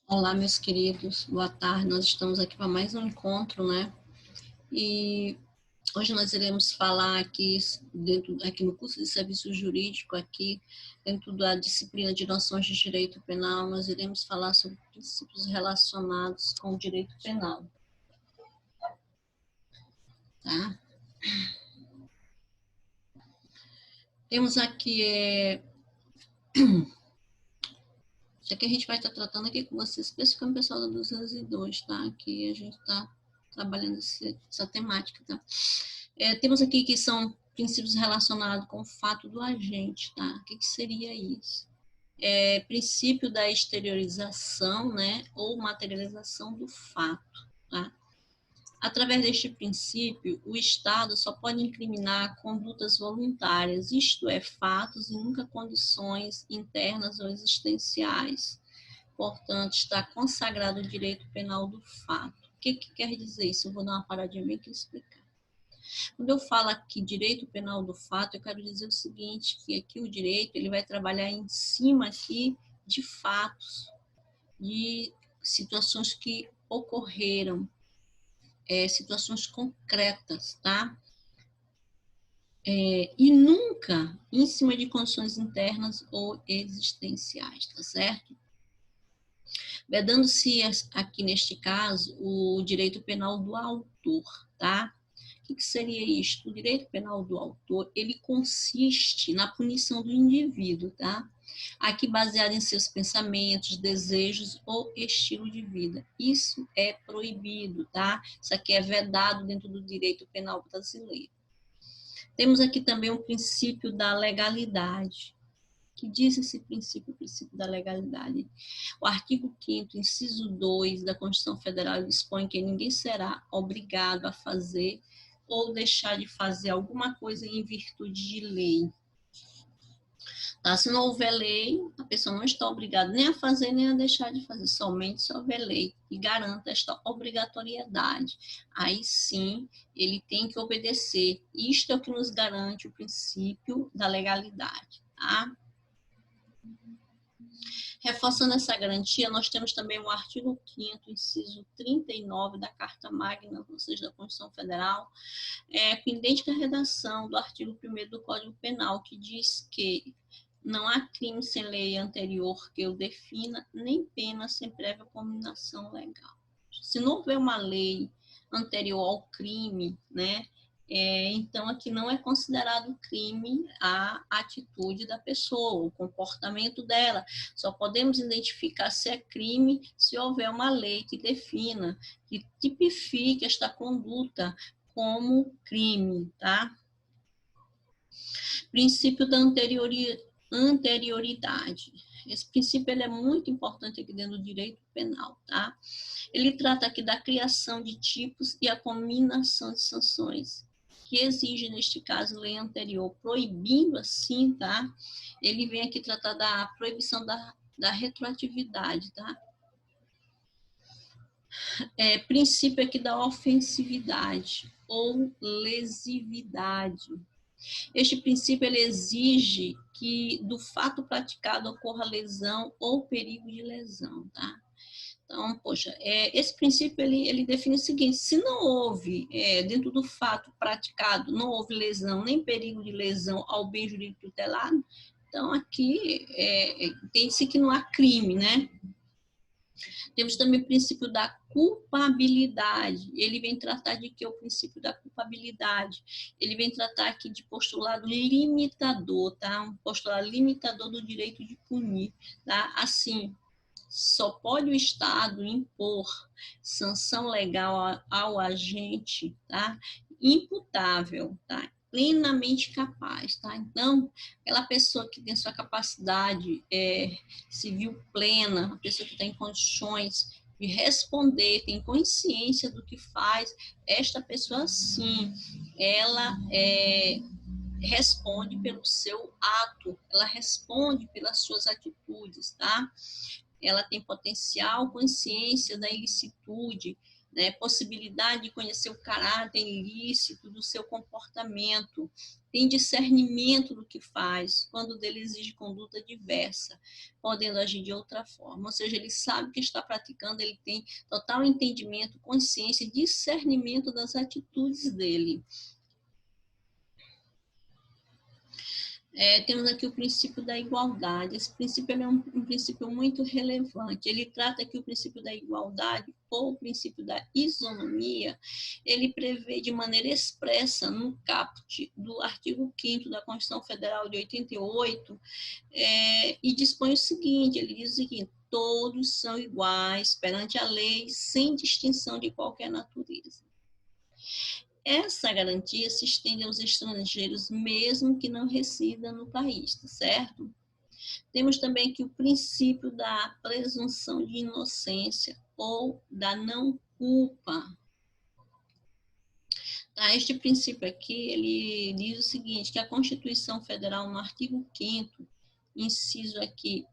Olá, meus queridos, boa tarde. Nós estamos aqui para mais um encontro, né? E hoje nós iremos falar aqui, aqui no curso de serviço jurídico, aqui dentro da disciplina de noções de direito penal, nós iremos falar sobre princípios relacionados com o direito penal, tá? Temos aqui, isso aqui a gente vai estar tratando aqui com vocês, especificamente o pessoal da 202, tá? Que a gente está trabalhando essa temática, tá? Temos aqui que são princípios relacionados com o fato do agente, tá? O que seria isso? Princípio da exteriorização, né, ou materialização do fato, tá? Através deste princípio, o Estado só pode incriminar condutas voluntárias, isto é, fatos e nunca condições internas ou existenciais. Portanto, está consagrado o direito penal do fato. O que quer dizer isso? Eu vou dar uma paradinha bem aqui e explicar. Quando eu falo aqui direito penal do fato, eu quero dizer o seguinte, que aqui o direito ele vai trabalhar em cima aqui de fatos, de situações que ocorreram, situações concretas, tá? E nunca em cima de condições internas ou existenciais, tá certo? Vedando-se aqui neste caso o direito penal do autor, tá? O que seria isto? O direito penal do autor, ele consiste na punição do indivíduo, tá? Aqui baseado em seus pensamentos, desejos ou estilo de vida. Isso é proibido, tá? Isso aqui é vedado dentro do direito penal brasileiro. Temos aqui também o princípio da legalidade. Que diz esse princípio, o princípio da legalidade? O artigo 5º, inciso 2 da Constituição Federal dispõe que ninguém será obrigado a fazer ou deixar de fazer alguma coisa em virtude de lei. Tá? Se não houver lei, a pessoa não está obrigada nem a fazer, nem a deixar de fazer, somente se houver lei que garanta esta obrigatoriedade. Aí sim, ele tem que obedecer. Isto é o que nos garante o princípio da legalidade, tá? Reforçando essa garantia, nós temos também o artigo 5º, inciso 39 da Carta Magna, ou seja, da Constituição Federal, com idêntica redação do artigo 1º do Código Penal, que diz que não há crime sem lei anterior que o defina, nem pena sem prévia combinação legal. Se não houver uma lei anterior ao crime, né, então aqui não é considerado crime a atitude da pessoa, o comportamento dela. Só podemos identificar se é crime se houver uma lei que defina, que tipifique esta conduta como crime, tá? Princípio da anterioridade. Esse princípio ele é muito importante aqui dentro do direito penal, tá? Ele trata aqui da criação de tipos e a combinação de sanções, que exige, neste caso, lei anterior, proibindo assim, tá? Ele vem aqui tratar da proibição da retroatividade, tá? Princípio aqui da ofensividade ou lesividade. Este princípio ele exige que do fato praticado ocorra lesão ou perigo de lesão, tá? Então, poxa, esse princípio ele define o seguinte: se não houve, dentro do fato praticado, não houve lesão nem perigo de lesão ao bem jurídico tutelado, então aqui entende-se que não há crime, né? Temos também o princípio da culpabilidade. Ele vem tratar de que é o princípio da culpabilidade. Ele vem tratar aqui de postulado limitador, tá? Um postulado limitador do direito de punir, tá? Assim, só pode o Estado impor sanção legal ao agente, tá? Imputável, tá? Plenamente capaz, tá? Então, aquela pessoa que tem sua capacidade civil plena, a pessoa que está em condições de responder, tem consciência do que faz, esta pessoa sim, ela responde pelo seu ato, ela responde pelas suas atitudes, tá? Ela tem potencial consciência da ilicitude, né? Possibilidade de conhecer o caráter ilícito do seu comportamento, tem discernimento do que faz, quando dele exige conduta diversa, podendo agir de outra forma. Ou seja, ele sabe o que está praticando, ele tem total entendimento, consciência e discernimento das atitudes dele. Temos aqui o princípio da igualdade. Esse princípio é um princípio muito relevante. Ele trata aqui o princípio da igualdade ou o princípio da isonomia. Ele prevê de maneira expressa no caput do artigo 5º da Constituição Federal de 88 e dispõe o seguinte, ele diz o seguinte: todos são iguais perante a lei, sem distinção de qualquer natureza. Essa garantia se estende aos estrangeiros, mesmo que não residam no país, tá certo? Temos também aqui o princípio da presunção de inocência ou da não culpa. Tá? Este princípio aqui, ele diz o seguinte, que a Constituição Federal, no artigo 5º, inciso aqui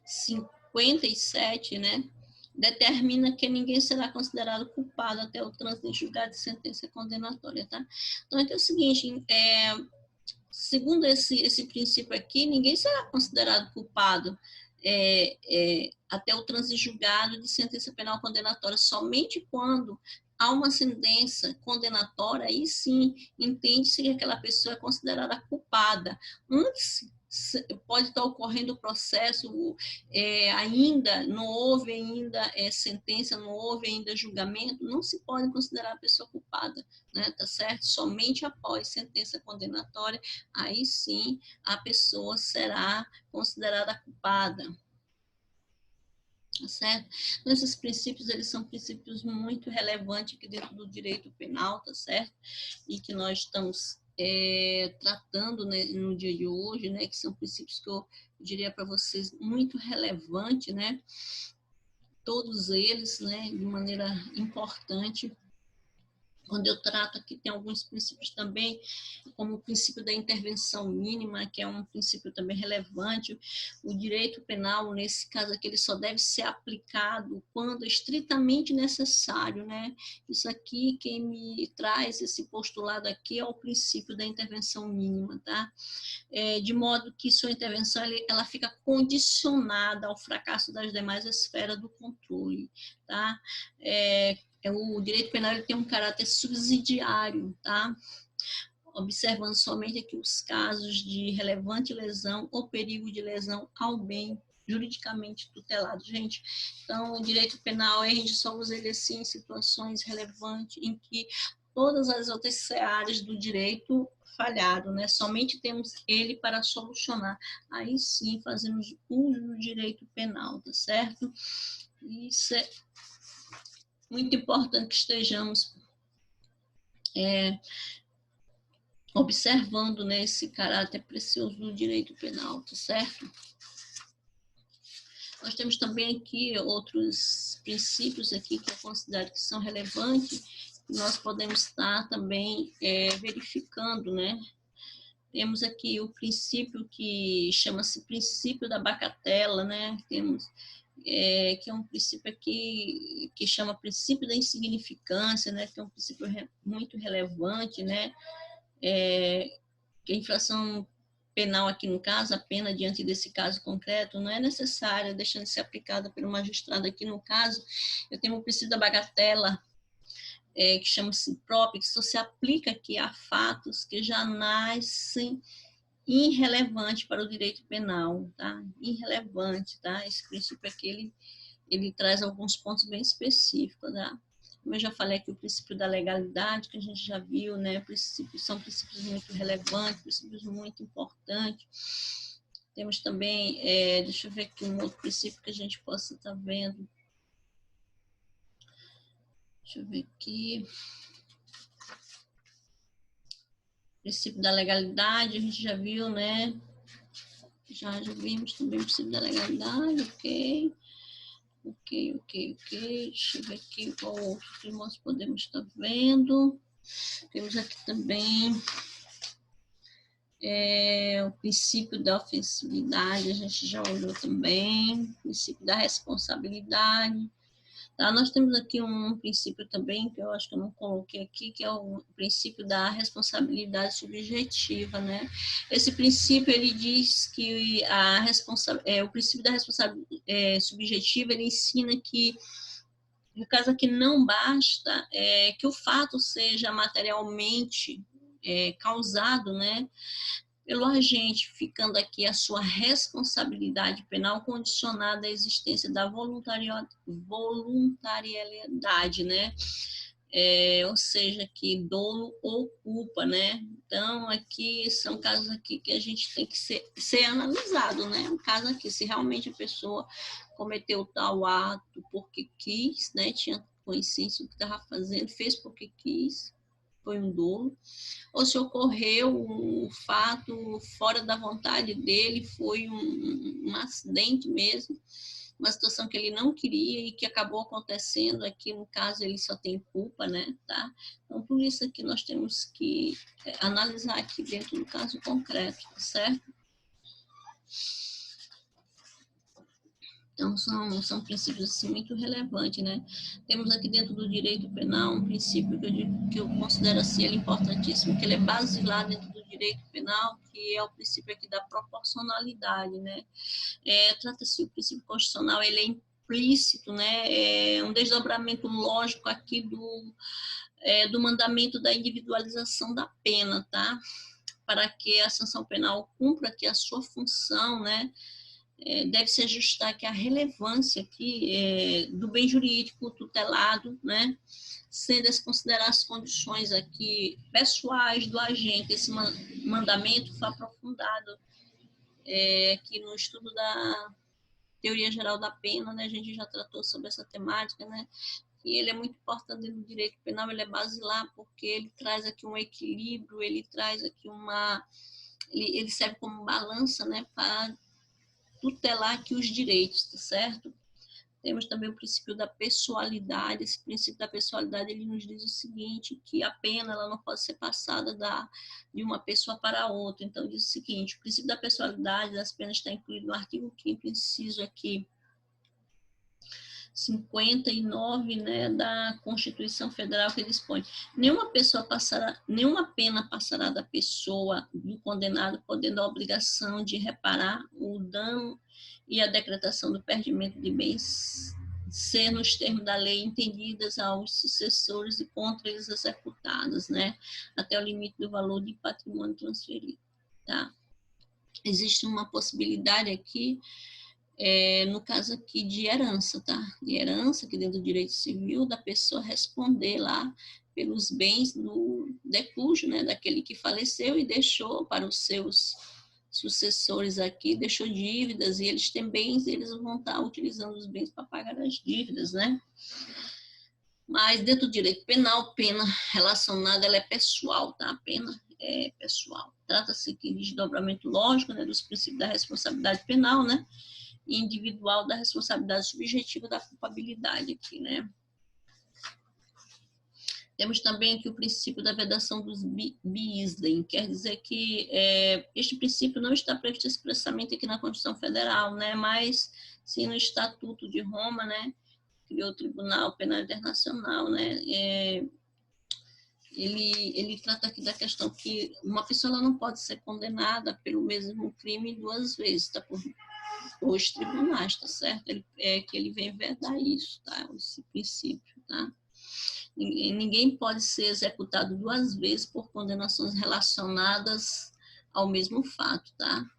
57, né? Determina que ninguém será considerado culpado até o trânsito em julgado de sentença condenatória, tá? Então, é o seguinte, segundo esse princípio aqui, ninguém será considerado culpado até o trânsito em julgado de sentença penal condenatória, somente quando há uma sentença condenatória, aí sim, entende-se que aquela pessoa é considerada culpada. Antes, pode estar ocorrendo o processo, ainda não houve ainda sentença, não houve ainda julgamento, não se pode considerar a pessoa culpada, né, tá certo? Somente após sentença condenatória, aí sim a pessoa será considerada culpada. Tá certo? Então, esses princípios, eles são princípios muito relevantes aqui dentro do direito penal, tá certo? E que nós estamos tratando, né, no dia de hoje, né, que são princípios que eu diria para vocês muito relevantes, né, todos eles, né, de maneira importante. Quando eu trato aqui, tem alguns princípios também, como o princípio da intervenção mínima, que é um princípio também relevante. O direito penal, nesse caso aqui, ele só deve ser aplicado quando estritamente necessário, né? Isso aqui, quem me traz esse postulado aqui é o princípio da intervenção mínima, tá? De modo que sua intervenção, ela fica condicionada ao fracasso das demais esferas do controle, tá? O direito penal ele tem um caráter subsidiário, tá? Observando somente aqui os casos de relevante lesão ou perigo de lesão ao bem juridicamente tutelado. Gente, então, o direito penal, a gente só usa ele assim em situações relevantes em que todas as outras áreas do direito falharam, né? Somente temos ele para solucionar. Aí sim, fazemos uso do direito penal, tá certo? Isso é muito importante que estejamos observando, né, esse caráter precioso do direito penal, tá certo? Nós temos também aqui outros princípios aqui que eu considero que são relevantes, que nós podemos estar também verificando, né? Temos aqui o princípio que chama-se princípio da bagatela, né? Temos que é um princípio aqui que chama princípio da insignificância, né? Que é um princípio muito relevante, né? Que a infração penal aqui no caso, a pena diante desse caso concreto, não é necessária, deixando de ser aplicada pelo magistrado aqui no caso. Eu tenho o princípio da bagatela, que chama-se próprio, que só se aplica aqui a fatos que já nascem irrelevante para o direito penal, tá? Irrelevante, tá? Esse princípio aqui, ele traz alguns pontos bem específicos, tá? Como eu já falei aqui, o princípio da legalidade, que a gente já viu, né? São princípios muito relevantes, princípios muito importantes. Temos também, deixa eu ver aqui um outro princípio que a gente possa estar vendo. Deixa eu ver aqui. Princípio da legalidade, a gente já viu, né? Já vimos também o princípio da legalidade, ok. Deixa eu ver aqui qual outro que nós podemos estar vendo. Temos aqui também o princípio da ofensividade, a gente já olhou também. O princípio da responsabilidade. Tá? Nós temos aqui um princípio também, que eu acho que eu não coloquei aqui, que é o princípio da responsabilidade subjetiva, né? Esse princípio, ele diz que o princípio da responsabilidade subjetiva, ele ensina que, no caso aqui, não basta que o fato seja materialmente causado, né, pelo agente, ficando aqui a sua responsabilidade penal condicionada à existência da voluntariedade, né? Ou seja, que dolo ou culpa, né? Então, aqui são casos aqui que a gente tem que ser analisado, né? Um caso aqui, se realmente a pessoa cometeu tal ato porque quis, né? Tinha consciência do que estava fazendo, fez porque quis, foi um dolo, ou se ocorreu um fato fora da vontade dele, foi um acidente mesmo, uma situação que ele não queria e que acabou acontecendo. Aqui, no caso, ele só tem culpa, né, tá? Então, por isso aqui nós temos que analisar aqui dentro do caso concreto, tá certo? Então, são princípios assim, muito relevantes, né? Temos aqui dentro do direito penal um princípio que eu considero assim, ele importantíssimo, que ele é basilar dentro do direito penal, que é o princípio aqui da proporcionalidade, né? Trata-se, o princípio constitucional, ele é implícito, né? É um desdobramento lógico aqui do mandamento da individualização da pena, tá? Para que a sanção penal cumpra aqui a sua função, né? Deve se ajustar aqui a relevância aqui, do bem jurídico tutelado, né? Sem desconsiderar as condições aqui pessoais do agente. Esse mandamento foi aprofundado aqui no estudo da teoria geral da pena, né? A gente já tratou sobre essa temática, né? E ele é muito importante no direito penal, ele é basilar porque ele traz aqui um equilíbrio, ele traz aqui ele serve como balança, né? Para tutelar aqui os direitos, tá certo? Temos também o princípio da pessoalidade. Esse princípio da pessoalidade, ele nos diz o seguinte, que a pena ela não pode ser passada de uma pessoa para outra. Então, diz o seguinte, o princípio da pessoalidade das penas está incluído no artigo 5º, inciso aqui 59, né, da Constituição Federal, que dispõe: nenhuma pena passará da pessoa do condenado, podendo a obrigação de reparar o dano e a decretação do perdimento de bens ser, nos termos da lei, entendidas aos sucessores e contra eles executadas, né, até o limite do valor de patrimônio transferido, tá? Existe uma possibilidade aqui, no caso aqui de herança, tá? De herança, que dentro do direito civil, da pessoa responder lá pelos bens do decúgio, né? Daquele que faleceu e deixou para os seus sucessores aqui, deixou dívidas, e eles têm bens, eles vão estar utilizando os bens para pagar as dívidas, né? Mas dentro do direito penal, pena relacionada, ela é pessoal, tá? A pena é pessoal. Trata-se aqui de desdobramento lógico, né? Dos princípios da responsabilidade penal, né? Individual da responsabilidade subjetiva da culpabilidade aqui, né? Temos também aqui o princípio da vedação dos bis idem, quer dizer que este princípio não está previsto expressamente aqui na Constituição Federal, né? Mas sim no Estatuto de Roma, né? Criou o Tribunal Penal Internacional, né? Ele trata aqui da questão que uma pessoa não pode ser condenada pelo mesmo crime duas vezes, tá? Por os tribunais, tá certo? Que ele vem vedar isso, tá? Esse princípio, tá? Ninguém pode ser executado duas vezes por condenações relacionadas ao mesmo fato, tá?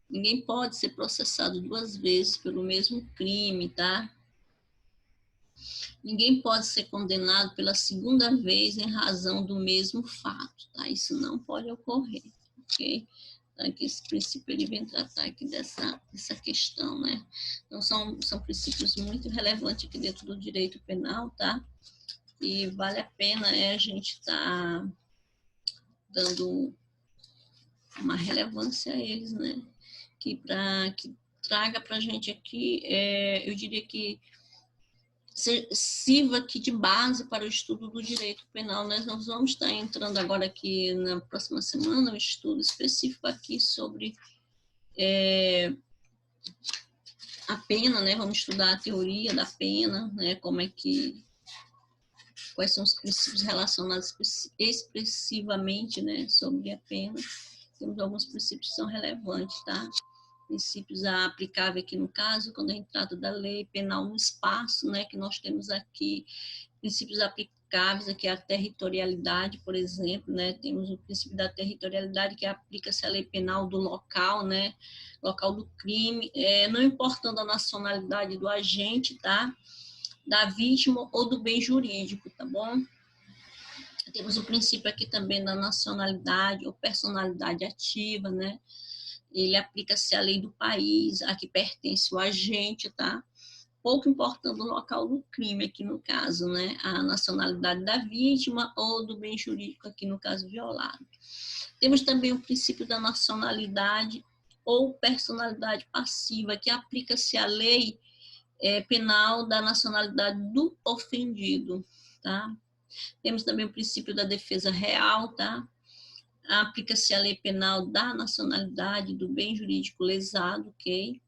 Ninguém pode ser processado duas vezes pelo mesmo crime, tá? Ninguém pode ser condenado pela segunda vez em razão do mesmo fato, tá? Isso não pode ocorrer, ok? Que esse princípio ele vem tratar aqui dessa questão, né? Então, são princípios muito relevantes aqui dentro do direito penal, tá? E vale a pena a gente estar dando uma relevância a eles, né? Que traga para a gente aqui, eu diria que sirva aqui de base para o estudo do direito penal. Nós vamos estar entrando agora aqui na próxima semana um estudo específico aqui sobre a pena, né? Vamos estudar a teoria da pena, né? Quais são os princípios relacionados expressivamente, né, sobre a pena. Temos alguns princípios que são relevantes, tá? Princípios aplicáveis aqui no caso, quando a gente trata da lei penal no espaço, né, que nós temos aqui princípios aplicáveis aqui a territorialidade, por exemplo, né? Temos o princípio da territorialidade que aplica-se à lei penal do local, né? Local do crime, não importando a nacionalidade do agente, tá? Da vítima ou do bem jurídico, tá bom? Temos o princípio aqui também da nacionalidade ou personalidade ativa, né? Ele aplica-se à lei do país a que pertence o agente, tá? Pouco importando o local do crime aqui no caso, né? A nacionalidade da vítima ou do bem jurídico aqui no caso violado. Temos também o princípio da nacionalidade ou personalidade passiva, que aplica-se à lei penal da nacionalidade do ofendido, tá? Temos também o princípio da defesa real, tá? Aplica-se a lei penal da nacionalidade do bem jurídico lesado, ok?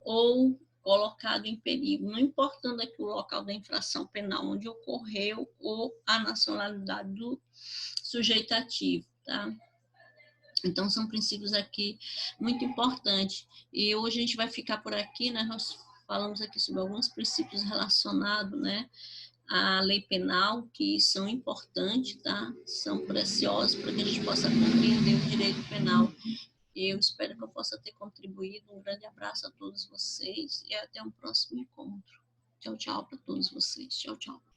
Ou colocado em perigo, não importando aqui o local da infração penal onde ocorreu ou a nacionalidade do sujeito ativo, tá? Então, são princípios aqui muito importantes. E hoje a gente vai ficar por aqui, né? Nós falamos aqui sobre alguns princípios relacionados, né, à lei penal, que são importantes, tá? São preciosos para que a gente possa compreender o direito penal. Eu espero que eu possa ter contribuído. Um grande abraço a todos vocês e até um próximo encontro. Tchau, tchau para todos vocês. Tchau, tchau.